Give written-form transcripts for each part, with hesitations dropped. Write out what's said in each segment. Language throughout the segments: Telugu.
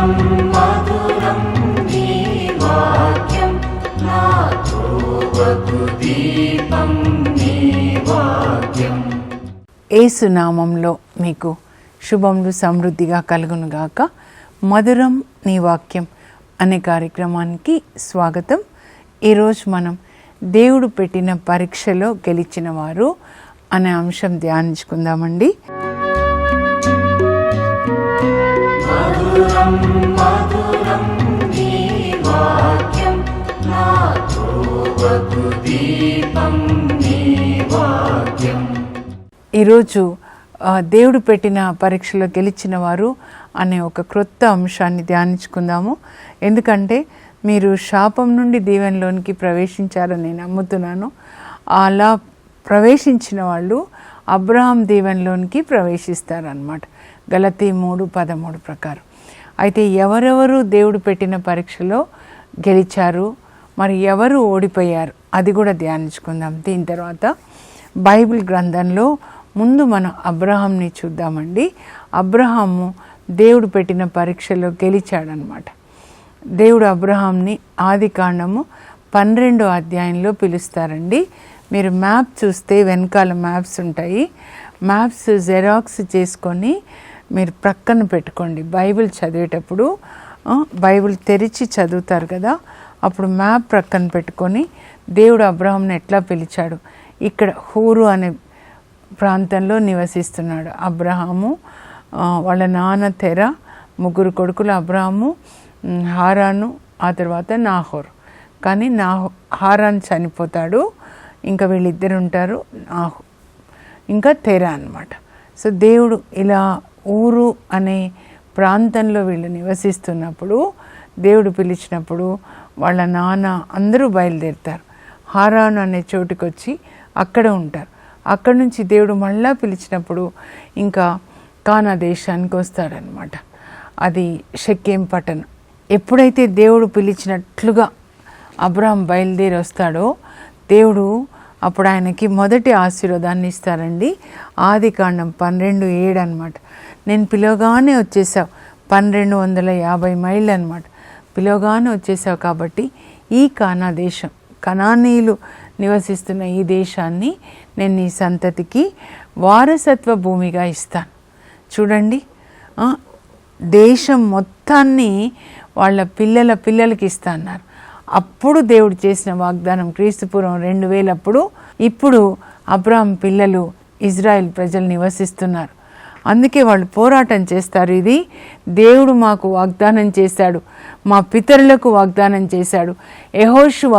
మధురం మధురం నీ వాక్యం, నా త్రోవకు దీపం నీ వాక్యం. యేసు నామంలో మీకు శుభములు సమృద్ధిగా కలుగునుగాక. మధురం నీ వాక్యం అనే కార్యక్రమానికి స్వాగతం. ఈరోజు మనం దేవుడు పెట్టిన పరీక్షలో గెలిచిన వారు అనే అంశం ధ్యానించుకుందామండి. మధురం మధురం నీ వాక్యం, నా త్రోవకు దీపం నీ వాక్యం. ఈరోజు దేవుడు పెట్టిన పరీక్షలో గెలిచిన వారు అనే ఒక క్రొత్త అంశాన్ని ధ్యానించుకుందాము. ఎందుకంటే మీరు శాపం నుండి దీవెనలోనికి ప్రవేశించారని నేను నమ్ముతున్నాను. అలా ప్రవేశించిన వాళ్ళు అబ్రహాం దీవెనలోనికి ప్రవేశిస్తారన్నమాట, గలతీ 3:13 ప్రకారం. అయితే ఎవరెవరు దేవుడు పెట్టిన పరీక్షలో గెలిచారు, మరి ఎవరు ఓడిపోయారు, అది కూడా ధ్యానించుకుందాం. దీని తర్వాత బైబిల్ గ్రంథంలో ముందు మనం అబ్రహాంని చూద్దామండి. అబ్రహాము దేవుడు పెట్టిన పరీక్షలో గెలిచాడనమాట. దేవుడు అబ్రహాంని ఆదికాండము 12వ అధ్యాయంలో పిలుస్తారండి. మీరు మ్యాప్ చూస్తే వెనకాల మ్యాప్స్ ఉంటాయి. మ్యాప్స్ జెరాక్స్ చేసుకొని మీరు ప్రక్కన పెట్టుకోండి. బైబిల్ చదివేటప్పుడు బైబిల్ తెరిచి చదువుతారు కదా, అప్పుడు మ్యాప్ ప్రక్కన పెట్టుకొని దేవుడు అబ్రహాంని ఎట్లా పిలిచాడు. ఇక్కడ హూరు అనే ప్రాంతంలో నివసిస్తున్నాడు అబ్రహాము. వాళ్ళ నాన్న తెర, 3 కొడుకులు అబ్రహాము, హారాను, ఆ తర్వాత నాహోర్. కానీ హారాన్ చనిపోతాడు, ఇంకా వీళ్ళిద్దరు ఉంటారు, ఇంకా తెర అన్నమాట. సో దేవుడు ఇలా ఊరు అనే ప్రాంతంలో వీళ్ళు నివసిస్తున్నప్పుడు దేవుడు పిలిచినప్పుడు వాళ్ళ నాన్న అందరూ బయలుదేరుతారు. హారాను అనే చోటుకి వచ్చి అక్కడ ఉంటారు. అక్కడి నుంచి దేవుడు మళ్ళా పిలిచినప్పుడు ఇంకా కానా దేశానికి వస్తాడనమాట. అది షెకెం పట్టణం. ఎప్పుడైతే దేవుడు పిలిచినట్లుగా అబ్రహాం బయలుదేరి వస్తాడో దేవుడు అప్పుడు ఆయనకి మొదటి ఆశీర్వాదాన్ని ఇస్తారండి. ఆదికాండం 12:7 అనమాట. నేను పిలవగానే వచ్చేసావు, 1250 మైళ్ళు అనమాట. పిలవగానే వచ్చేసావు కాబట్టి ఈ కానా దేశం, కనానీయులు నివసిస్తున్న ఈ దేశాన్ని నేను నీ సంతతికి వారసత్వ భూమిగా ఇస్తాను. చూడండి, దేశం మొత్తాన్ని వాళ్ళ పిల్లలకి ఇస్తా అన్నారు. అప్పుడు దేవుడు చేసిన వాగ్దానం క్రీస్తుపూర్వం 2000 అప్పుడు. ఇప్పుడు అబ్రహాం పిల్లలు ఇజ్రాయెల్ ప్రజలు నివసిస్తున్నారు. అందుకే వాళ్ళు పోరాటం చేస్తారు. ఇది దేవుడు మాకు వాగ్దానం చేశాడు, మా పితరులకు వాగ్దానం చేశాడు. యెహోషువ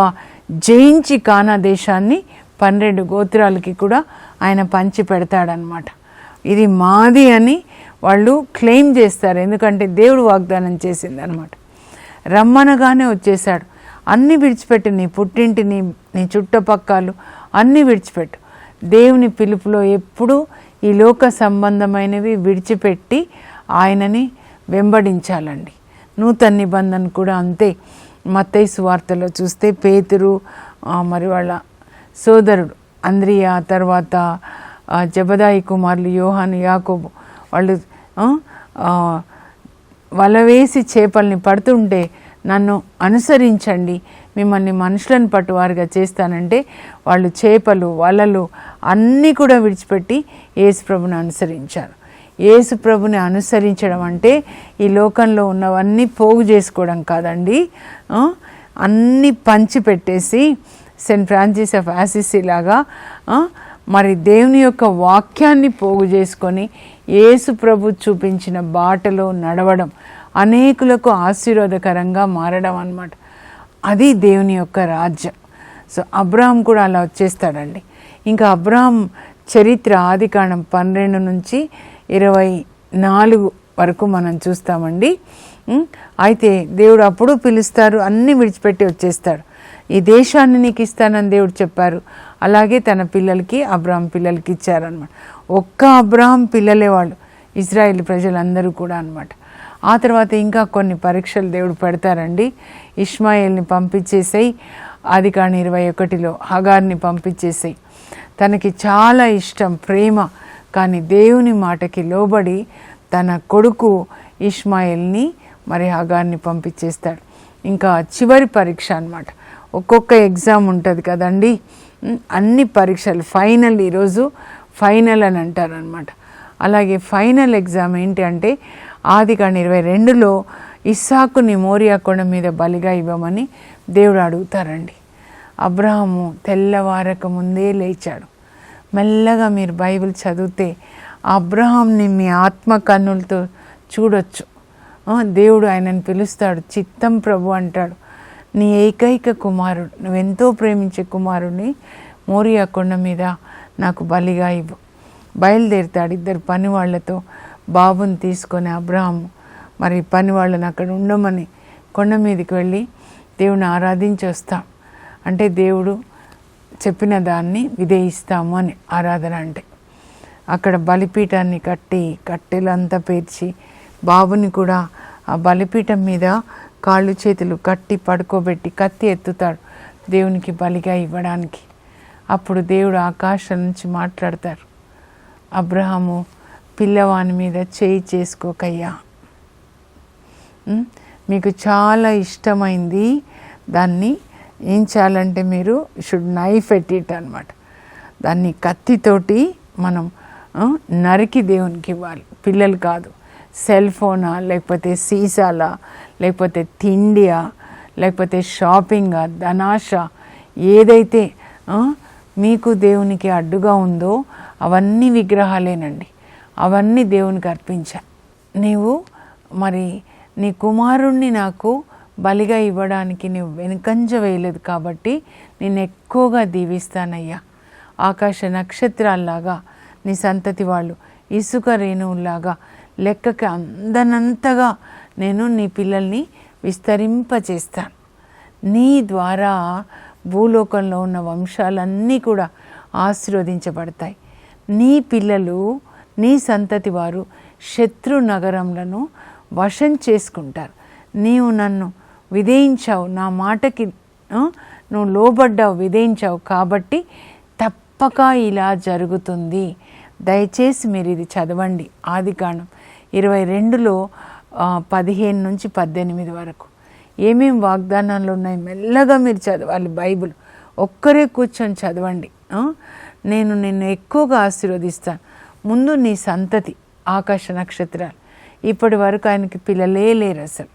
జయించి కానా దేశాన్ని 12 గోత్రాలకి కూడా ఆయన పంచి పెడతాడనమాట. ఇది మాది అని వాళ్ళు క్లెయిమ్ చేస్తారు, ఎందుకంటే దేవుడు వాగ్దానం చేసిందనమాట. రమ్మనగానే వచ్చేసాడు. అన్నీ విడిచిపెట్టు, నీ పుట్టింటిని, నీ చుట్టుపక్కలు అన్నీ విడిచిపెట్టు. దేవుని పిలుపులో ఎప్పుడూ ఈ లోక సంబంధమైనవి విడిచిపెట్టి ఆయనని వెంబడించాలండి. నూతన నిబంధన కూడా అంతే. మత్తయి సువార్తలో చూస్తే పేతురు, మరి వాళ్ళ సోదరుడు అంద్రియా, తర్వాత జబదాయి కుమారులు యోహాను, యాకోబు, వాళ్ళు వల వేసి చేపల్ని పడుతుంటే నన్ను అనుసరించండి, మిమ్మల్ని మనుషులను పట్టువారుగా చేస్తానంటే వాళ్ళు చేపలు, వలలు అన్నీ కూడా విడిచిపెట్టి యేసుప్రభుని అనుసరించారు. యేసుప్రభుని అనుసరించడం అంటే ఈ లోకంలో ఉన్నవన్నీ పోగు చేసుకోవడం కాదండి. అన్నీ పంచిపెట్టేసి సెయింట్ ఫ్రాన్సిస్ ఆఫ్ అసిసి లాగా మరి దేవుని యొక్క వాక్యాన్ని పోగు చేసుకొని యేసు ప్రభు చూపించిన బాటలో నడవడం, అనేకులకు ఆశీర్వాదకరంగా మారడం అన్నమాట. అది దేవుని యొక్క రాజ్యం. సో అబ్రహాం కూడా అలా వచ్చేస్తాడండి. ఇంకా అబ్రహాం చరిత్ర ఆదికాండం 12 నుంచి 24 వరకు మనం చూస్తామండి. అయితే దేవుడు అప్పుడు పిలుస్తారు, అన్నీ విడిచిపెట్టి వచ్చేస్తాడు. ఈ దేశాన్ని నీకు ఇస్తానని దేవుడు చెప్పారు. అలాగే తన పిల్లలకి, అబ్రహాం పిల్లలకి ఇచ్చారనమాట. ఒక్క అబ్రహాం పిల్లలే వాళ్ళు, ఇజ్రాయేల్ ప్రజలందరూ కూడా అనమాట. ఆ తర్వాత ఇంకా కొన్ని పరీక్షలు దేవుడు పెడతారండి. ఇష్మాయేల్ని పంపించేసాయి, ఆదికాండం 21లో హగార్ని పంపించేసాయి. తనకి చాలా ఇష్టం, ప్రేమ, కానీ దేవుని మాటకి లోబడి తన కొడుకు ఇష్మాయేల్ని మరి హగార్ని పంపించేస్తాడు. ఇంకా చివరి పరీక్ష అన్నమాట. ఒక్కొక్క ఎగ్జామ్ ఉంటుంది కదండి, అన్ని పరీక్షలు ఫైనల్, ఈరోజు ఫైనల్ అని అంటారనమాట. అలాగే ఫైనల్ ఎగ్జామ్ ఏంటి అంటే ఆదికాండం 22లో ఇస్సాకుని మోరియా కొండ మీద బలిగా ఇవ్వమని దేవుడు అడుగుతారండి. అబ్రహాము తెల్లవారక ముందే లేచాడు. మెల్లగా మీరు బైబిల్ చదివితే అబ్రహాంని మీ ఆత్మ కన్నులతో చూడొచ్చు. దేవుడు ఆయనను పిలుస్తాడు, చిత్తం ప్రభు అంటాడు, నీ ఏకైక కుమారుడు, నువ్వెంతో ప్రేమించే కుమారుడిని మోరియా కొండ మీద నాకు బలిగా ఇవ్వు. బయలుదేరుతాడు 2 పని వాళ్ళతో బాబుని తీసుకొని అబ్రహాము. మరి పని వాళ్ళని అక్కడ ఉండమని కొండ మీదకి వెళ్ళి దేవుని ఆరాధించి వస్తాం. అంటే దేవుడు చెప్పిన దాన్ని విధేయిస్తాము అని ఆరాధన అంటే. అక్కడ బలిపీఠాన్ని కట్టెలంతా పేర్చి బాబుని కూడా ఆ బలిపీఠం మీద కాళ్ళు చేతులు కట్టి పడుకోబెట్టి కత్తి ఎత్తుతాడు దేవునికి బలిగా ఇవ్వడానికి. అప్పుడు దేవుడు ఆకాశం నుంచి మాట్లాడతారు, అబ్రహాము పిల్లవాని మీద చేయి చేసుకోకయ్యా, మీకు చాలా ఇష్టమైంది, దాన్ని ఏం చేయాలంటే మీరు షుడ్ నైఫ్ ఎట్ ఇట్ అనమాట. దాన్ని కత్తితోటి మనం నరికి దేవునికి ఇవ్వాలి. పిల్లలు కాదు, సెల్ ఫోనా, లేకపోతే సీసాలా, లేకపోతే తిండియా, లేకపోతే షాపింగా, ధనాశ, ఏదైతే మీకు దేవునికి అడ్డుగా ఉందో అవన్నీ విగ్రహాలేనండి. అవన్నీ దేవునికి అర్పించా. నీవు మరి నీ కుమారుణ్ణి నాకు బలిగా ఇవ్వడానికి నువ్వు వెనుకంజ వేయలేదు కాబట్టి నేను ఎక్కువగా దీవిస్తానయ్యా. ఆకాశ నక్షత్రాల్లాగా నీ సంతతి వాళ్ళు ఇసుక రేణువుల్లాగా లెక్కకి అందనంతగా నేను నీ పిల్లల్ని విస్తరింపచేస్తాను. నీ ద్వారా భూలోకంలో ఉన్న వంశాలన్నీ కూడా ఆశీర్వదించబడతాయి. నీ పిల్లలు, నీ సంతతి వారు శత్రు నగరములను వశం చేసుకుంటారు. నీవు నన్ను విధేయించావు, నా మాటకి నువ్వు లోబడ్డావు, విధేయించావు కాబట్టి తప్పక ఇలా జరుగుతుంది. దయచేసి మీరు ఇది చదవండి. ఆదికాండం 22లో 15 నుంచి 18 వరకు ఏమేం వాగ్దానాలు ఉన్నాయి మెల్లగా మీరు చదవాలి. బైబిల్ ఒక్కరే కూర్చొని చదవండి. నేను నిన్ను ఎక్కువగా ఆశీర్వదిస్తాను. ముందు నీ సంతతి ఆకాశ నక్షత్రాలు. ఇప్పటి వరకు ఆయనకి పిల్లలే లేరు అసలు.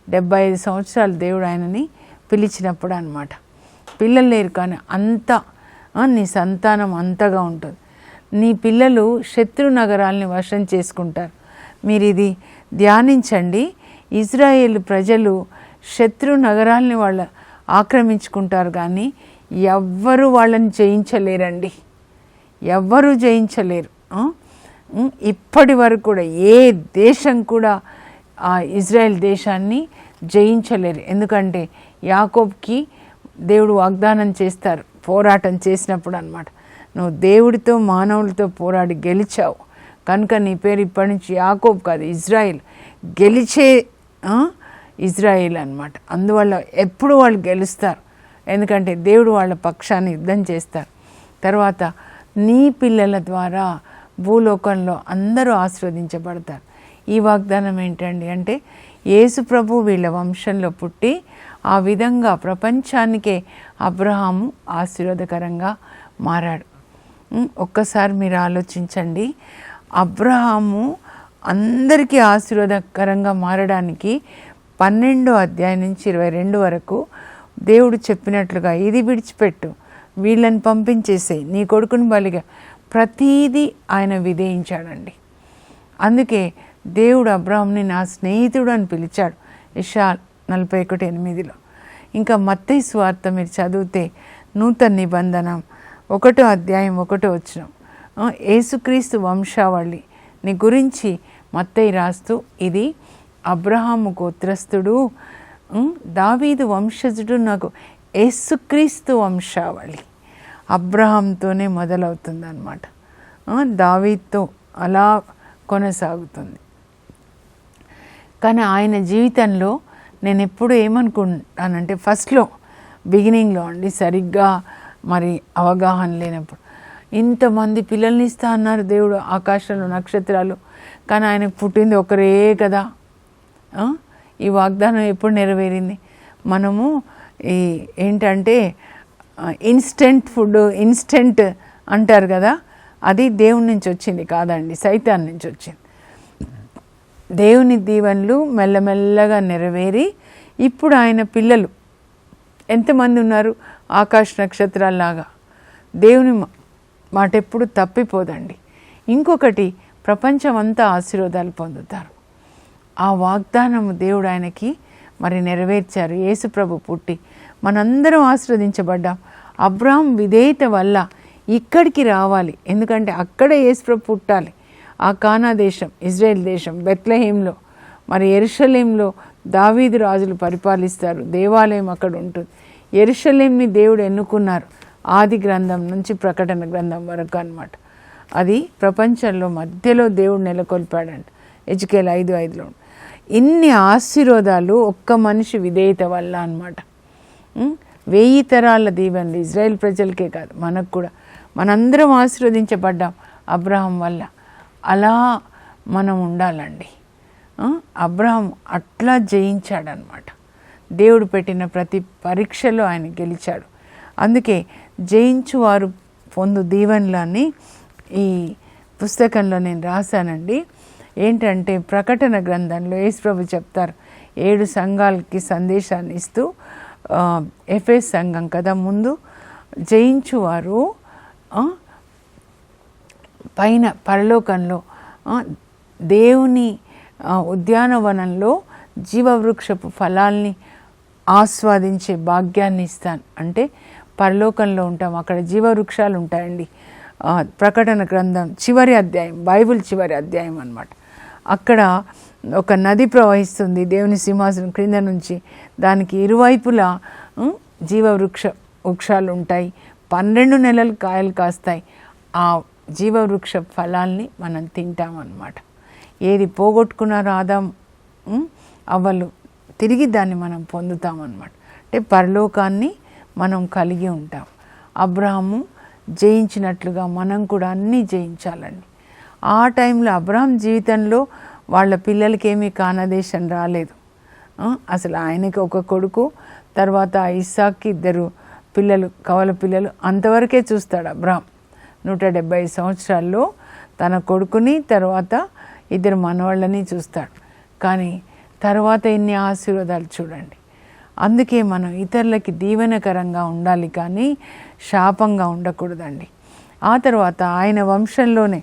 75 సంవత్సరాలు దేవుడు ఆయనని పిలిచినప్పుడు అన్నమాట. పిల్లలు లేరు, కానీ అంతా నీ సంతానం అంతగా ఉంటుంది. నీ పిల్లలు శత్రు నగరాల్ని వశం చేసుకుంటారు. మీరు ఇది ధ్యానించండి. ఇజ్రాయేల్ ప్రజలు శత్రు నగరాల్ని వాళ్ళు ఆక్రమించుకుంటారు, కానీ ఎవ్వరూ వాళ్ళని జయించలేరండి. ఎవ్వరూ జయించలేరు. ఇప్పటి వరకు కూడా ఏ దేశం కూడా ఆ ఇజ్రాయెల్ దేశాన్ని జయించలేరు. ఎందుకంటే యాకోబుకి దేవుడు వాగ్దానం చేస్తారు, పోరాటం చేసినప్పుడు అన్నమాట, నువ్వు దేవుడితో మానవులతో పోరాడి గెలిచావు కనుక నీ పేరు ఇప్పటి నుంచి యాకోబు కాదు, ఇజ్రాయిల్, గెలిచే ఇజ్రాయిల్ అన్నమాట. అందువల్ల ఎప్పుడు వాళ్ళు గెలుస్తారు, ఎందుకంటే దేవుడు వాళ్ళ పక్షాన్ని యుద్ధం చేస్తారు. తర్వాత నీ పిల్లల ద్వారా భూలోకంలో అందరూ ఆశీర్వదించబడతారు. ఈ వాగ్దానం ఏంటండి అంటే యేసు ప్రభు వీళ్ళ వంశంలో పుట్టి ఆ విధంగా ప్రపంచానికే అబ్రహాము ఆశీర్వాదకరంగా మారాడు. ఒక్కసారి మీరు ఆలోచించండి, అబ్రహాము అందరికీ ఆశీర్వాదకరంగా మారడానికి 12వ అధ్యాయం నుంచి 22 వరకు దేవుడు చెప్పినట్లుగా ఇది విడిచిపెట్టు, వీళ్ళని పంపించేసేయి, నీ కొడుకుని బలిగా, ప్రతీదీ ఆయన విధేయించాడండి. అందుకే దేవుడు అబ్రహాంని నా స్నేహితుడు అని పిలిచాడు యెషయా 41:8. ఇంకా మత్తయి సువార్త మీరు చదివితే నూతన నిబంధన 1వ అధ్యాయం 1వ వచనం యేసుక్రీస్తు వంశావళి నీ గురించి మత్తయి రాస్తూ, ఇది అబ్రహాము గోత్రస్థుడు, దావీదు వంశజుడు, నాకు యేసుక్రీస్తు వంశావళి అబ్రహాంతోనే మొదలవుతుంది అన్నమాట. దావీదుతో అలా కొనసాగుతుంది. కానీ ఆయన జీవితంలో నేను ఎప్పుడు ఏమనుకుంటానంటే ఫస్ట్లో బిగినింగ్లో అండి, సరిగ్గా మరి అవగాహన లేనప్పుడు, ఇంతమంది పిల్లల్ని ఇస్తా అన్నారు దేవుడు, ఆకాశంలో నక్షత్రాలు, కానీ ఆయనకు పుట్టింది ఒకరే కదా. ఈ వాగ్దానం ఎప్పుడు నెరవేరింది? మనము ఈ ఏంటంటే ఇన్స్టెంట్ ఫుడ్, ఇన్స్టెంట్ అంటారు కదా, అది దేవుని నుంచి వచ్చింది కాదండి, సైతాన్ నుంచి వచ్చింది. దేవుని దీవెనలు మెల్లమెల్లగా నెరవేరి ఇప్పుడు ఆయన పిల్లలు ఎంతమంది ఉన్నారు? ఆకాశ నక్షత్రాల్లాగా. దేవుని మాట ఎప్పుడు తప్పిపోదండి. ఇంకొకటి, ప్రపంచం అంతా ఆశీర్వాదాలు పొందుతారు. ఆ వాగ్దానము దేవుడు ఆయనకి మరి నెరవేర్చారు. యేసుప్రభు పుట్టి మనందరం ఆశీర్వదించబడ్డాం. అబ్రాహాం విధేయత వల్ల ఇక్కడికి రావాలి, ఎందుకంటే అక్కడే యేసుప్రభు పుట్టాలి. ఆ కానా దేశం, ఇజ్రాయెల్ దేశం, బెత్లెహేంలో, మరి యెరూషలేంలో దావీదు రాజులు పరిపాలిస్తారు. దేవాలయం అక్కడ ఉంటుంది. యెరూషలేంని దేవుడు ఎన్నుకున్నారు, ఆది గ్రంథం నుంచి ప్రకటన గ్రంథం వరకు అన్నమాట. అది ప్రపంచంలో మధ్యలో దేవుడు నెలకొల్పాడంట. హెజ్కేల్ 5:5లో ఇన్ని ఆశీర్వాదాలు ఒక్క మనిషి విధేయత వల్ల అన్నమాట. 1000 తరాల దీవెనలు ఇజ్రాయెల్ ప్రజలకే కాదు, మనకు కూడా. మనందరం ఆశీర్వదించబడ్డాం అబ్రహాం వల్ల. అలా మనం ఉండాలండి. అబ్రహాం అట్లా జయించాడనమాట. దేవుడు పెట్టిన ప్రతి పరీక్షలో ఆయన గెలిచాడు. అందుకే జయించువారు పొందు దీవెనలని ఈ పుస్తకంలో నేను రాశానండి. ఏంటంటే ప్రకటన గ్రంథంలో యేసుప్రభు చెప్తారు, 7 సంఘాలకి సందేశాన్ని ఇస్తూ, ఎఫెస్ సంఘం కదా ముందు, జయించువారు పైన పరలోకంలో దేవుని ఉద్యానవనంలో జీవవృక్షపు ఫలాల్ని ఆస్వాదించే భాగ్యాన్ని ఇస్తాను. అంటే పరలోకంలో ఉంటాం, అక్కడ జీవవృక్షాలు ఉంటాయండి. ప్రకటన గ్రంథం చివరి అధ్యాయం, బైబిల్ చివరి అధ్యాయం అన్నమాట. అక్కడ ఒక నది ప్రవహిస్తుంది దేవుని సింహాసనం క్రింద నుంచి. దానికి ఇరువైపులా వృక్షాలు ఉంటాయి. 12 నెలలు కాయలు కాస్తాయి. ఆ జీవవృక్ష ఫలాల్ని మనం తింటామన్నమాట. ఏది పోగొట్టుకున్నారో ఆదాం అవ్వలు, తిరిగి దాన్ని మనం పొందుతామన్నమాట. అంటే పరలోకాన్ని మనం కలిగి ఉంటాం. అబ్రహాము జయించినట్లుగా మనం కూడా అన్నీ జయించాలండి. ఆ టైంలో అబ్రహాం జీవితంలో వాళ్ళ పిల్లలకి ఏమీ కానాదేశం రాలేదు. అసలు ఆయనకి ఒక కొడుకు, తర్వాత ఇస్సాక్కి 2 పిల్లలు, కవల పిల్లలు, అంతవరకే చూస్తాడు అబ్రహాం. 170 సంవత్సరాల్లో తన కొడుకుని, తర్వాత 2 మనవాళ్ళని చూస్తాడు. కానీ తర్వాత ఎన్ని ఆశీర్వాదాలు చూడండి. అందుకే మనం ఇతరులకి దీవెనకరంగా ఉండాలి, కానీ శాపంగా ఉండకూడదండి. ఆ తర్వాత ఆయన వంశంలోనే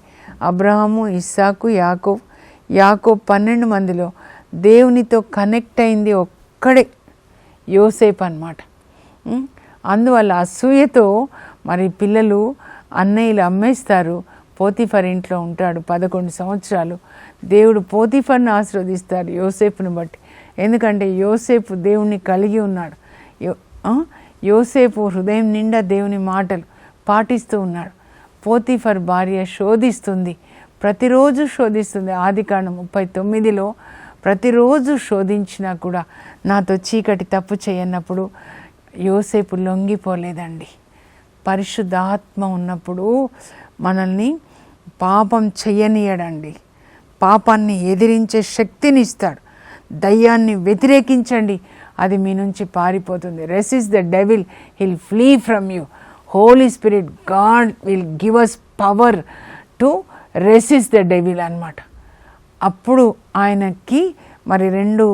అబ్రహాము, ఇస్సాకు, యాకోబు 12 మందిలో దేవునితో కనెక్ట్ అయింది ఒక్కడే యోసేపు అన్నమాట. అందువల్ల అసూయతో మరి పిల్లలు అన్నయ్యలు అమ్మేస్తారు. పోతీఫర్ ఇంట్లో ఉంటాడు 11 సంవత్సరాలు. దేవుడు పోతీఫర్ని ఆశీర్వదిస్తారు యోసేపుని బట్టి. ఎందుకంటే యోసేపు దేవుణ్ణి కలిగి ఉన్నాడు. యోసేపు హృదయం నిండా దేవుని మాటలు పాటిస్తూ ఉన్నాడు. పోతీఫర్ భార్య శోధిస్తుంది, ప్రతిరోజు శోధిస్తుంది. ఆదికాండం 39లో ప్రతిరోజు శోధించినా కూడా నాతో చీకటి తప్పు చేయన్నప్పుడు యోసేపు లొంగిపోలేదండి. పరిశుద్ధాత్మ ఉన్నప్పుడు మనల్ని పాపం చెయ్యనీయడండి. పాపాన్ని ఎదిరించే శక్తిని ఇస్తాడు. దయ్యాన్ని వ్యతిరేకించండి, అది మీ నుంచి పారిపోతుంది. Resist the devil, he'll flee from you. Holy spirit, God will give us power to resist the devil అన్నమాట. అప్పుడు ఆయనకి మరి 2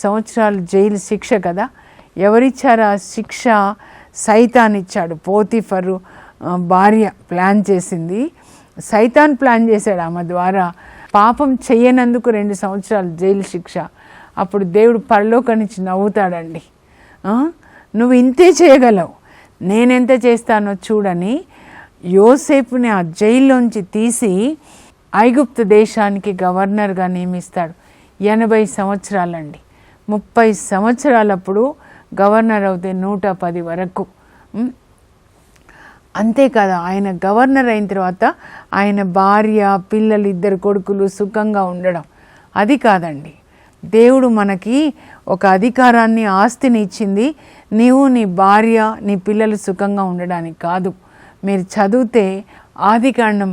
సంవత్సరాలు జైలు శిక్ష కదా. ఎవరిచ్చారు ఆ శిక్ష? సైతాన్ ఇచ్చాడు. పోతీఫరు భార్య ప్లాన్ చేసింది, సైతాన్ ప్లాన్ చేశాడు ఆమె ద్వారా. పాపం చెయ్యనందుకు 2 సంవత్సరాలు జైలు శిక్ష. అప్పుడు దేవుడు పరలోకం నుంచి నవ్వుతాడండి. నువ్వు ఇంతే చేయగలవు, నేనెంత చేస్తానో చూడని యోసేపుని ఆ జైల్లోంచి తీసి ఐగుప్తు దేశానికి గవర్నర్గా నియమిస్తాడు. 80 సంవత్సరాలండి. 30 సంవత్సరాలప్పుడు గవర్నర్ అవుతే 110 వరకు. అంతేకాదు, ఆయన గవర్నర్ అయిన తర్వాత ఆయన భార్య, పిల్లలు, 2 కొడుకులు సుఖంగా ఉండడం. అది కాదండి, దేవుడు మనకి ఒక అధికారాన్ని, ఆస్తిని ఇచ్చింది. నీవు, నీ భార్య, నీ పిల్లలు సుఖంగా ఉండడానికి కాదు. మీరు చదివితే ఆదికాండం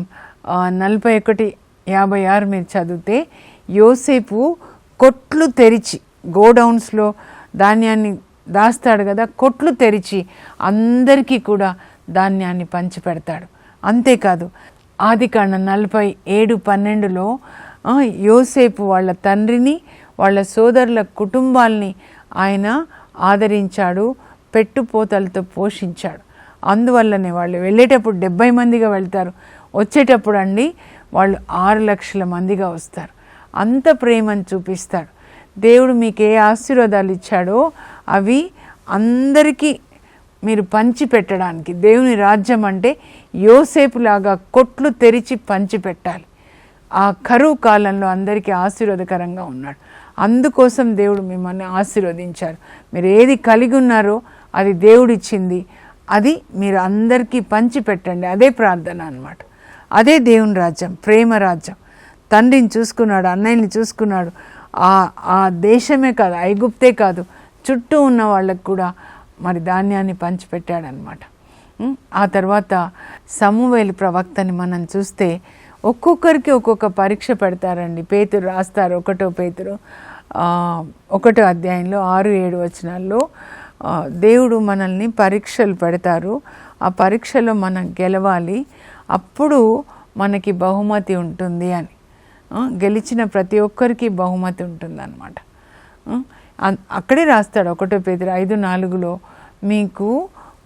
41:56 మీరు చదివితే యోసేపు కొట్లు తెరిచి గోడౌన్స్లో ధాన్యాన్ని దాస్తాడు కదా, కొట్లు తెరిచి అందరికీ కూడా ధాన్యాన్ని పంచిపెడతాడు. అంతేకాదు ఆదికాండం 47:12లో యోసేపు వాళ్ళ తండ్రిని వాళ్ళ సోదరుల కుటుంబాల్ని ఆయన ఆదరించాడు, పెట్టుపోతలతో పోషించాడు. అందువల్లనే వాళ్ళు వెళ్ళేటప్పుడు 70 మందిగా వెళ్తారు, వచ్చేటప్పుడు అండి వాళ్ళు 6 లక్షల మందిగా వస్తారు. అంత ప్రేమను చూపిస్తాడు దేవుడు. మీకు ఏ ఆశీర్వాదాలు ఇచ్చాడో అవి అందరికీ మీరు పంచి పెట్టడానికి. దేవుని రాజ్యం అంటే యోసేపులాగా కొట్లు తెరిచి పంచి పెట్టాలి. ఆ కరువు కాలంలో అందరికీ ఆశీర్వాదకరంగా ఉన్నాడు. అందుకోసం దేవుడు మిమ్మల్ని ఆశీర్వదించారు. మీరు ఏది కలిగి ఉన్నారో అది దేవుడిచ్చింది, అది మీరు అందరికీ పంచి పెట్టండి. అదే ప్రార్థన అన్నమాట. అదే దేవుని రాజ్యం, ప్రేమ రాజ్యం. తండ్రిని చూసుకున్నాడు, అన్నయ్యని చూసుకున్నాడు. ఆ దేశమే కాదు, ఐగుప్తే కాదు, చుట్టూ ఉన్న వాళ్ళకు కూడా మరి ధాన్యాన్ని పంచిపెట్టాడనమాట. ఆ తర్వాత సమూయేలు ప్రవక్తని మనం చూస్తే ఒక్కొక్కరికి ఒక్కొక్క పరీక్ష పెడతారండి. పేతురు రాస్తారు, 1 పేతురు 1 అధ్యాయంలో 6-7 వచనాల్లో దేవుడు మనల్ని పరీక్షలు పెడతారు. ఆ పరీక్షలో మనం గెలవాలి, అప్పుడు మనకి బహుమతి ఉంటుంది అని. గెలిచిన ప్రతి ఒక్కరికి బహుమతి ఉంటుందన్నమాట. అక్కడే రాస్తాడు 1 పేతురు 5:4లో మీకు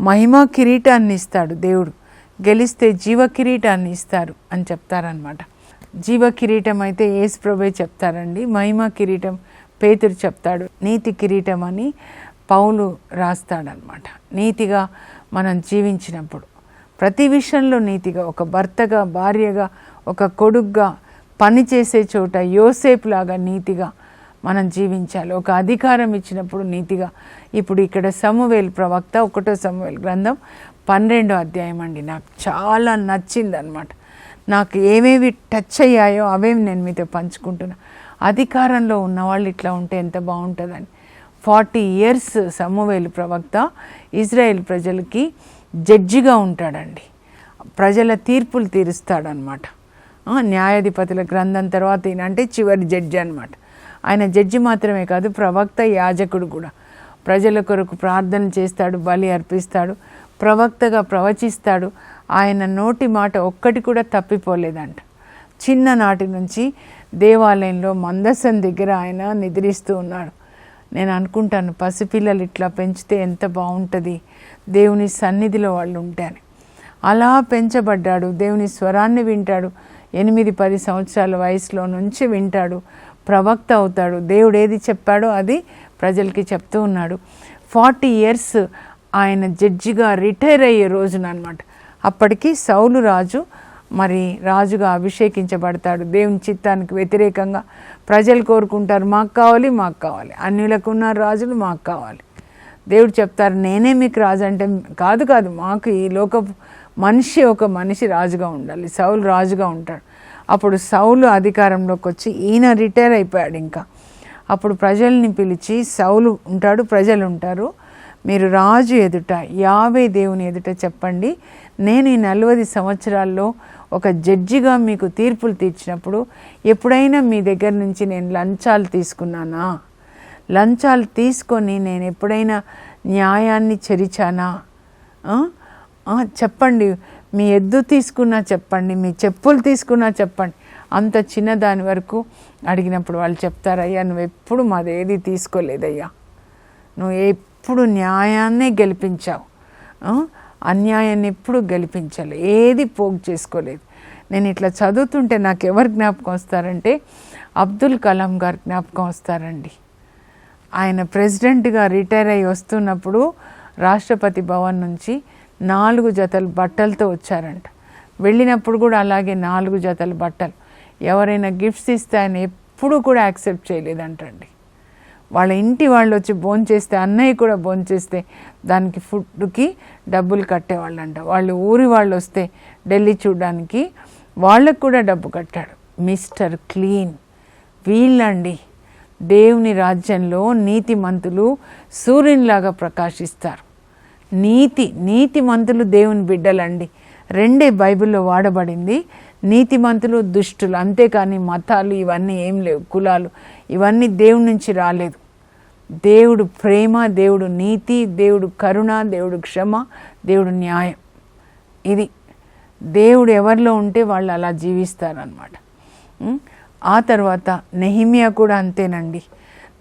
మహిమ కిరీటాన్ని ఇస్తాడు దేవుడు, గెలిస్తే జీవ కిరీటాన్ని ఇస్తారు అని చెప్తారనమాట. జీవ కిరీటం అయితే యేసు ప్రభువే చెప్తారండి, మహిమ కిరీటం పేతురు చెప్తాడు, నీతి కిరీటం అని పౌలు రాస్తాడనమాట. నీతిగా మనం జీవించినప్పుడు ప్రతి విషయంలో నీతిగా, ఒక భర్తగా, భార్యగా, ఒక కొడుగ్గా, పని చేసే చోట యోసేపులాగా నీతిగా మనం జీవించాలి. ఒక అధికారం ఇచ్చినప్పుడు నీతిగా. ఇప్పుడు ఇక్కడ సమూయేలు ప్రవక్త 1 సమూయేలు గ్రంథం 12వ అధ్యాయం అండి, నాకు చాలా నచ్చింది అనమాట. నాకు ఏమేవి టచ్ అయ్యాయో అవేమి నేను మీతో పంచుకుంటున్నా. అధికారంలో ఉన్నవాళ్ళు ఇట్లా ఉంటే ఎంత బాగుంటుందని. 40 years సమూయేలు ప్రవక్త ఇజ్రాయేల్ ప్రజలకి జడ్జిగా ఉంటాడండి. ప్రజల తీర్పులు తీరుస్తాడనమాట. న్యాయాధిపతుల గ్రంథం తర్వాత ఈయన అంటే చివరి జడ్జి అనమాట. ఆయన జడ్జి మాత్రమే కాదు, ప్రవక్త, యాజకుడు కూడా. ప్రజల కొరకు ప్రార్థన చేస్తాడు, బలి అర్పిస్తాడు, ప్రవక్తగా ప్రవచిస్తాడు. ఆయన నోటి మాట ఒక్కటి కూడా తప్పిపోలేదంట. చిన్ననాటి నుంచి దేవాలయంలో మందసం దగ్గర ఆయన నిద్రిస్తూ ఉన్నాడు. నేను అనుకుంటాను, పసిపిల్లలు ఇట్లా పెంచితే ఎంత బాగుంటుంది, దేవుని సన్నిధిలో వాళ్ళు ఉంటారు. అలా పెంచబడ్డాడు, దేవుని స్వరాన్ని వింటాడు. 8-10 సంవత్సరాల వయసులో నుంచి వింటాడు, ప్రవక్త అవుతాడు. దేవుడు ఏది చెప్పాడో అది ప్రజలకి చెప్తూ ఉన్నాడు. 40 years ఆయన జడ్జిగా రిటైర్ అయ్యే రోజున అనమాట. అప్పటికి సౌలు రాజు మరి రాజుగా అభిషేకించబడతాడు. దేవుని చిత్తానికి వ్యతిరేకంగా ప్రజలు కోరుకుంటారు, మాకు కావాలి, మాకు కావాలి, అన్యులకు ఉన్న రాజులు మాకు కావాలి. దేవుడు చెప్తారు, నేనే మీకు రాజు అంటే కాదు, మాకు ఈ లోక మనిషి, ఒక మనిషి రాజుగా ఉండాలి. సౌలు రాజుగా ఉంటాడు. అప్పుడు సౌలు అధికారంలోకి వచ్చి ఈయన రిటైర్ అయిపోయాడు. ఇంకా అప్పుడు ప్రజల్ని పిలిచి, సౌలు ఉంటాడు, ప్రజలు ఉంటారు, మీరు రాజు ఎదుట, యావే దేవుని ఎదుట చెప్పండి, నేను ఈ 40 సంవత్సరాల్లో ఒక జడ్జిగా మీకు తీర్పులు తీర్చినప్పుడు ఎప్పుడైనా మీ దగ్గర నుంచి నేను లంచాలు తీసుకున్నానా? లంచాలు తీసుకొని నేను ఎప్పుడైనా న్యాయాన్ని చెరిచానా? చెప్పండి. మీ ఎద్దు తీసుకున్నా చెప్పండి, మీ చెప్పులు తీసుకున్నా చెప్పండి. అంత చిన్నదాని వరకు అడిగినప్పుడు వాళ్ళు చెప్తారయ్యా, నువ్వు ఎప్పుడు మాదేది తీసుకోలేదయ్యా, నువ్వు ఎప్పుడు న్యాయాన్నే గెలిపించావు, అన్యాయాన్ని ఎప్పుడు గెలిపించాలి, ఏది పోగు చేసుకోలేదు. నేను ఇట్లా చదువుతుంటే నాకు ఎవరు జ్ఞాపకం వస్తారంటే అబ్దుల్ కలాం గారు జ్ఞాపకం వస్తారండి. ఆయన ప్రెసిడెంట్గా రిటైర్ అయ్యి వస్తున్నప్పుడు రాష్ట్రపతి భవన్ నుంచి 4 జతల బట్టలతో వచ్చారంట. వెళ్ళినప్పుడు కూడా అలాగే 4 జతల బట్టలు. ఎవరైనా గిఫ్ట్స్ ఇస్తే ఆయన ఎప్పుడూ కూడా యాక్సెప్ట్ చేయలేదంటండి. వాళ్ళ ఇంటి వాళ్ళు వచ్చి భోంచేస్తే, అన్నయ్య కూడా భోంచేస్తే దానికి ఫుడ్కి డబ్బులు కట్టేవాళ్ళంట. వాళ్ళు ఊరి వాళ్ళు వస్తే ఢిల్లీ చూడడానికి వాళ్ళకు కూడా డబ్బు కట్టాడు. Mister clean. వీళ్ళండి దేవుని రాజ్యంలో నీతిమంతులు సూర్యునిలాగా ప్రకాశిస్తారు. నీతిమంతులు దేవుని బిడ్డలండి. 2 బైబిల్లో వాడబడింది, నీతిమంతులు, దుష్టులు. అంతేకాని మతాలు ఇవన్నీ ఏం లేవు, కులాలు ఇవన్నీ దేవుని నుంచి రాలేదు. దేవుడు ప్రేమ, దేవుడు నీతి, దేవుడు కరుణ, దేవుడు క్షమ, దేవుడు న్యాయం. ఇది దేవుడు ఎవరిలో ఉంటే వాళ్ళు అలా జీవిస్తారనమాట. ఆ తర్వాత నెహిమియా కూడా అంతేనండి.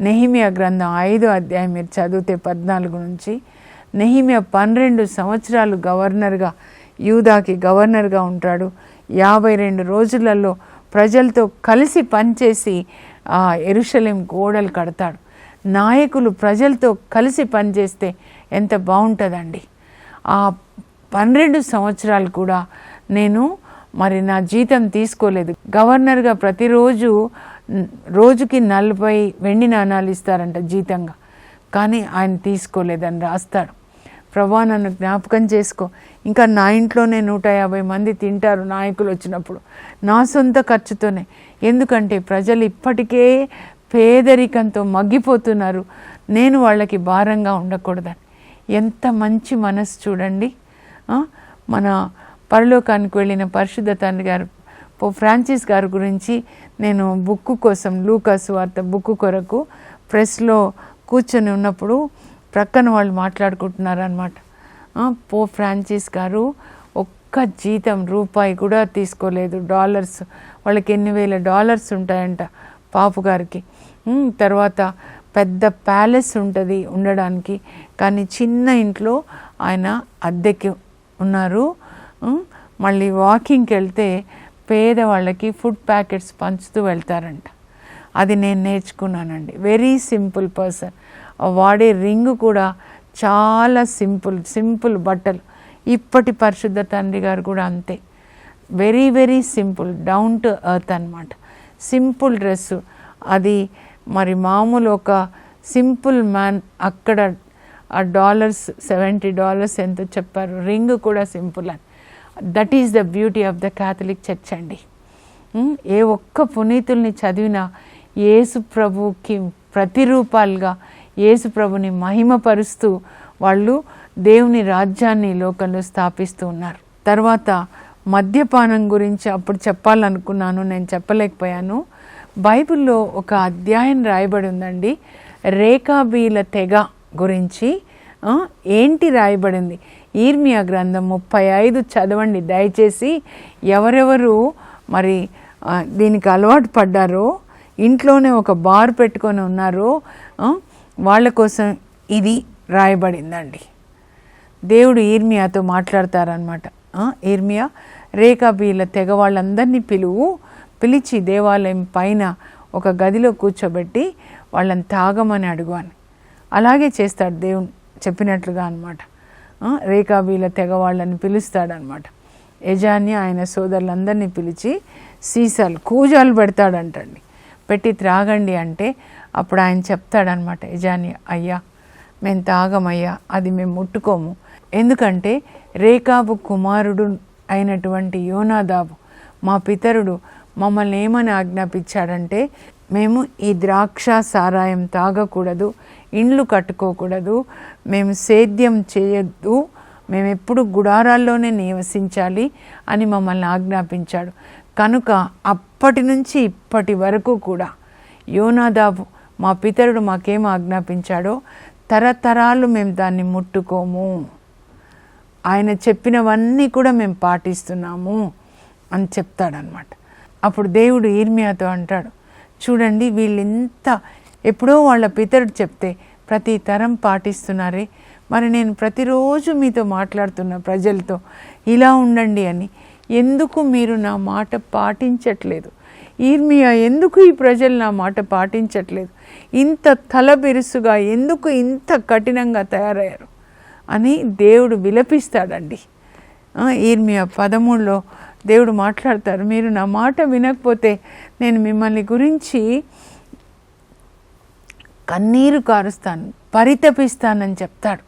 నెహిమియా గ్రంథం 5వ అధ్యాయం మీరు చదివితే 14 నుంచి, నెహిమియా 12 సంవత్సరాలు గవర్నర్గా, యూదాకి గవర్నర్గా ఉంటాడు. 52 రోజులలో ప్రజలతో కలిసి పనిచేసి యెరూషలేం గోడలు కడతాడు. నాయకులు ప్రజలతో కలిసి పనిచేస్తే ఎంత బాగుంటుందండి. ఆ 12 సంవత్సరాలు కూడా నేను మరి నా జీతం తీసుకోలేదు. గవర్నర్గా ప్రతిరోజు రోజుకి 40 వెండి నాణాలు ఇస్తారంట జీతంగా, కానీ ఆయన తీసుకోలేదని రాస్తాడు. ప్రభా నన్ను జ్ఞాపకం చేసుకో, ఇంకా నా ఇంట్లోనే 150 మంది తింటారు నాయకులు వచ్చినప్పుడు, నా సొంత ఖర్చుతోనే. ఎందుకంటే ప్రజలు ఇప్పటికే పేదరికంతో మగ్గిపోతున్నారు, నేను వాళ్ళకి భారంగా ఉండకూడదని. ఎంత మంచి మనసు చూడండి. మన పరలోకానికి వెళ్ళిన పరిశుద్ధ తండ్రి గారు పోప్ ఫ్రాన్సిస్ గారి గురించి నేను బుక్ కోసం, లూకా సువార్త బుక్ కొరకు ప్రెస్లో కూర్చొని ఉన్నప్పుడు ప్రక్కన వాళ్ళు మాట్లాడుకుంటున్నారనమాట. పోప్ ఫ్రాన్సిస్ గారు ఒక్క జీతం రూపాయి కూడా తీసుకోలేదు. డాలర్స్, వాళ్ళకి $8,000 ఉంటాయంట పాపు గారికి. తర్వాత పెద్ద ప్యాలెస్ ఉంటుంది ఉండడానికి, కానీ చిన్న ఇంట్లో ఆయన అద్దెకి ఉన్నారు. మళ్ళీ వాకింగ్కి వెళ్తే పేదవాళ్ళకి ఫుడ్ ప్యాకెట్స్ పంచుతూ వెళ్తారంట. అది నేను నేర్చుకున్నానండి. Very simple person. వాడే రింగ్ కూడా చాలా సింపుల్ బట్టలు. ఇప్పటి పరిశుద్ధ తండ్రి గారు కూడా అంతే, very very simple, down to earth అనమాట. సింపుల్ డ్రెస్సు, అది మరి మామూలు ఒక సింపుల్ మ్యాన్. అక్కడ ఆ $70 ఎంతో చెప్పారు. రింగ్ కూడా సింపుల్ అని. That is the beauty of the Catholic church అండి. ఏ ఒక్క పునీతుల్ని చదివినా యేసు ప్రభుకి ప్రతిరూపాలుగా యేసు ప్రభుని మహిమపరుస్తూ వాళ్ళు దేవుని రాజ్యాన్ని లోకంలో స్థాపిస్తూ ఉన్నారు. తర్వాత మద్యపానం గురించి అప్పుడు చెప్పాలనుకున్నాను, నేను చెప్పలేకపోయాను. బైబిల్లో ఒక అధ్యాయం రాయబడి ఉందండి, రేకాబీల తెగ గురించి. ఏంటి రాయబడింది? ఇర్మియా గ్రంథం 35 చదవండి దయచేసి. ఎవరెవరు మరి దీనికి అలవాటు పడ్డారో, ఇంట్లోనే ఒక బార్ పెట్టుకొని ఉన్నారో వాళ్ళ కోసం ఇది రాయబడిందండి. దేవుడు ఇర్మియాతో మాట్లాడతారనమాట. ఇర్మియా, రేకాబీల తెగ వాళ్ళందరినీ పిలిచి దేవాలయం పైన ఒక గదిలో కూర్చోబెట్టి వాళ్ళని తాగమని అడుగు అని. అలాగే చేస్తాడు దేవుడు చెప్పినట్లుగా అనమాట. రేకాబీల తెగ వాళ్ళని పిలుస్తాడనమాట. యజాన్య ఆయన సోదరులందరినీ పిలిచి సీసాలు, కూజాలు పెడతాడంటండి. పెట్టి త్రాగండి అంటే అప్పుడు ఆయన చెప్తాడనమాట, యజాన్య, అయ్యా మేము తాగమయ్యా, అది మేము ముట్టుకోము. ఎందుకంటే రేకాబు కుమారుడు అయినటువంటి యోనాదాబు మా పితరుడు మమ్మల్ని ఏమని ఆజ్ఞాపించాడంటే, మేము ఈ ద్రాక్ష సారాయం తాగకూడదు, ఇండ్లు కట్టుకోకూడదు, మేము సేద్యం చేయొద్దు, మేము ఎప్పుడు గుడారాల్లోనే నివసించాలి అని మమ్మల్ని ఆజ్ఞాపించాడు. కనుక అప్పటి నుంచి ఇప్పటి వరకు కూడా యోనాదాబు మా పితరుడు మాకేం ఆజ్ఞాపించాడో తరతరాలు మేము దాన్ని ముట్టుకోము, ఆయన చెప్పినవన్నీ కూడా మేము పాటిస్తున్నాము అని చెప్తాడనమాట. అప్పుడు దేవుడు ఇర్మియాతో అంటాడు, చూడండి వీళ్ళింత ఎప్పుడో వాళ్ళ పితరుడు చెప్తే ప్రతి తరం పాటిస్తున్నారే, మరి నేను ప్రతిరోజు మీతో మాట్లాడుతున్న ప్రజలతో ఇలా ఉండండి అని, ఎందుకు మీరు నా మాట పాటించట్లేదు? ఇర్మియా, ఎందుకు ఈ ప్రజలు నా మాట పాటించట్లేదు? ఇంత తలబిరుసుగా ఎందుకు ఇంత కఠినంగా తయారయ్యారు అని దేవుడు విలపిస్తాడండి. ఇర్మియా 13లో దేవుడు మాట్లాడతారు, మీరు నా మాట వినకపోతే నేను మిమ్మల్ని గురించి కన్నీరు కారుస్తాను, పరితపిస్తానని చెప్తాడు.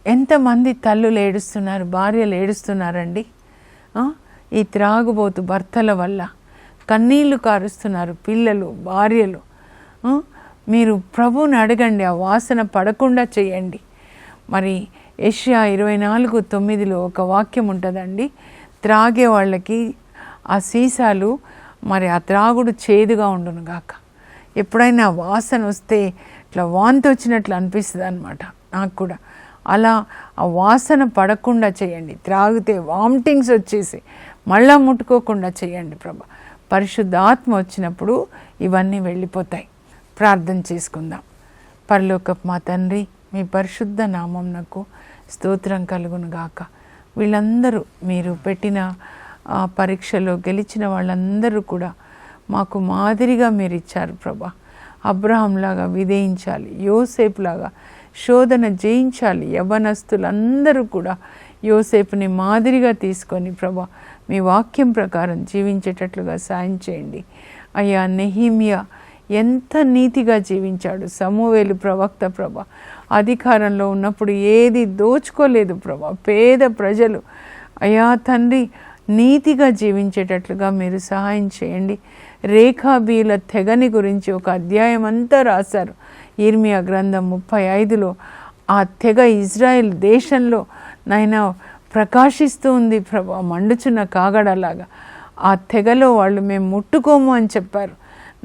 ఎంతమంది తల్లులు ఏడుస్తున్నారు, భార్యలు ఏడుస్తున్నారండి. ఈ త్రాగుబోతు భర్తల వల్ల కన్నీళ్లు కారుస్తున్నారు పిల్లలు, భార్యలు. మీరు ప్రభువుని అడగండి, ఆ వాసన పడకుండా చేయండి. మరి యెషయా 24:9 ఒక వాక్యం ఉంటుందండి, త్రాగే వాళ్ళకి ఆ సీసాలు మరి ఆ త్రాగుడు చేదుగా ఉండును గాక. ఎప్పుడైనా వాసన వస్తే ఇట్లా వాంతి వచ్చినట్లు అనిపిస్తుంది అనమాట నాకు కూడా. అలా ఆ వాసన పడకుండా చేయండి. త్రాగితే వామిటింగ్స్ వచ్చేసి మళ్ళా ముట్టుకోకుండా చేయండి ప్రభా. పరిశుద్ధాత్మ వచ్చినప్పుడు ఇవన్నీ వెళ్ళిపోతాయి. ప్రార్థన చేసుకుందాం. పరలోకపు మా తండ్రి, మీ పరిశుద్ధ నామమునకు స్తోత్రం కలుగును గాక. వీళ్ళందరూ మీరు పెట్టిన పరీక్షలో గెలిచిన వాళ్ళందరూ కూడా మాకు మాదిరిగా మీరు ఇచ్చారు ప్రభా. అబ్రహాంలాగా విధేయించాలి, యోసేపులాగా శోధన జయించాలి. యవ్వనస్తులందరూ కూడా యోసేపుని మాదిరిగా తీసుకొని ప్రభా మీ వాక్యం ప్రకారం జీవించేటట్లుగా సాయం చేయండి అయ్యా. నెహీమియా ఎంత నీతిగా జీవించాడు. సమూవేలు ప్రవక్త ప్రభా అధికారంలో ఉన్నప్పుడు ఏది దోచుకోలేదు ప్రభా. పేద ప్రజలు అయ్యా తండ్రి నీతిగా జీవించేటట్లుగా మీరు సహాయం చేయండి. రేఖాబీల తెగని గురించి ఒక అధ్యాయం అంతా రాశారు ఇర్మియా గ్రంథం 35లో. ఆ తెగ ఇజ్రాయెల్ దేశంలో నైనా ప్రకాశిస్తూ ఉంది ప్రభా, మండుచున్న కాగడలాగా. ఆ తెగలో వాళ్ళు మేము ముట్టుకోము అని చెప్పారు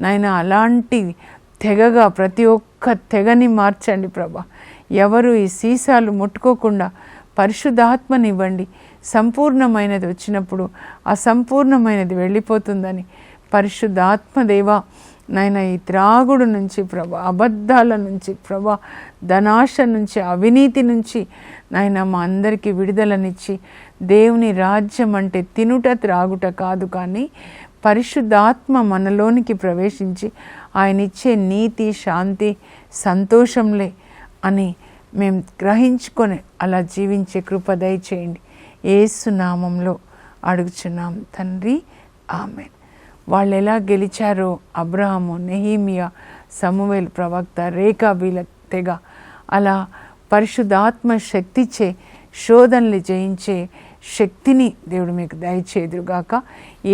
నాయన. అలాంటి తెగగా ప్రతి ఒక్క తెగని మార్చండి ప్రభా. ఎవరు ఈ సీసాలు ముట్టుకోకుండా పరిశుద్ధాత్మనివ్వండి. సంపూర్ణమైనది వచ్చినప్పుడు అసంపూర్ణమైనది వెళ్ళిపోతుందని పరిశుద్ధాత్మదేవా నాయన ఈ త్రాగుడు నుంచి ప్రభా, అబద్ధాల నుంచి ప్రభా, ధనాశ నుంచి, అవినీతి నుంచి నాయన మా అందరికీ విడుదలనిచ్చి దేవుని రాజ్యం అంటే తినుట త్రాగుట కాదు, కానీ పరిశుద్ధాత్మ మనలోనికి ప్రవేశించి ఆయన ఇచ్చే నీతి, శాంతి, సంతోషంలే అని మేము గ్రహించుకొని అలా జీవించే కృప దయచేయండి. యేసు నామంలో అడుగుచున్నాం తండ్రి, ఆమేన్. వాళ్ళు ఎలా గెలిచారో అబ్రహాము, నెహీమియా, సమూయేలు ప్రవక్త, రేఖాబీల తెగ, అలా పరిశుద్ధాత్మ శక్తిచే శోధనలు జయించే శక్తిని దేవుడు మీకు దయచేదురుగాక.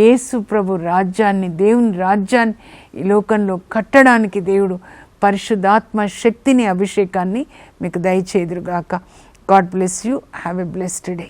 యేసు ప్రభు రాజ్యాన్ని, దేవుని రాజ్యాన్ని ఈ లోకంలో కట్టడానికి దేవుడు పరిశుద్ధాత్మ శక్తిని, అభిషేకాన్ని మీకు దయచేదురుగాక. God bless you. Have a blessed day.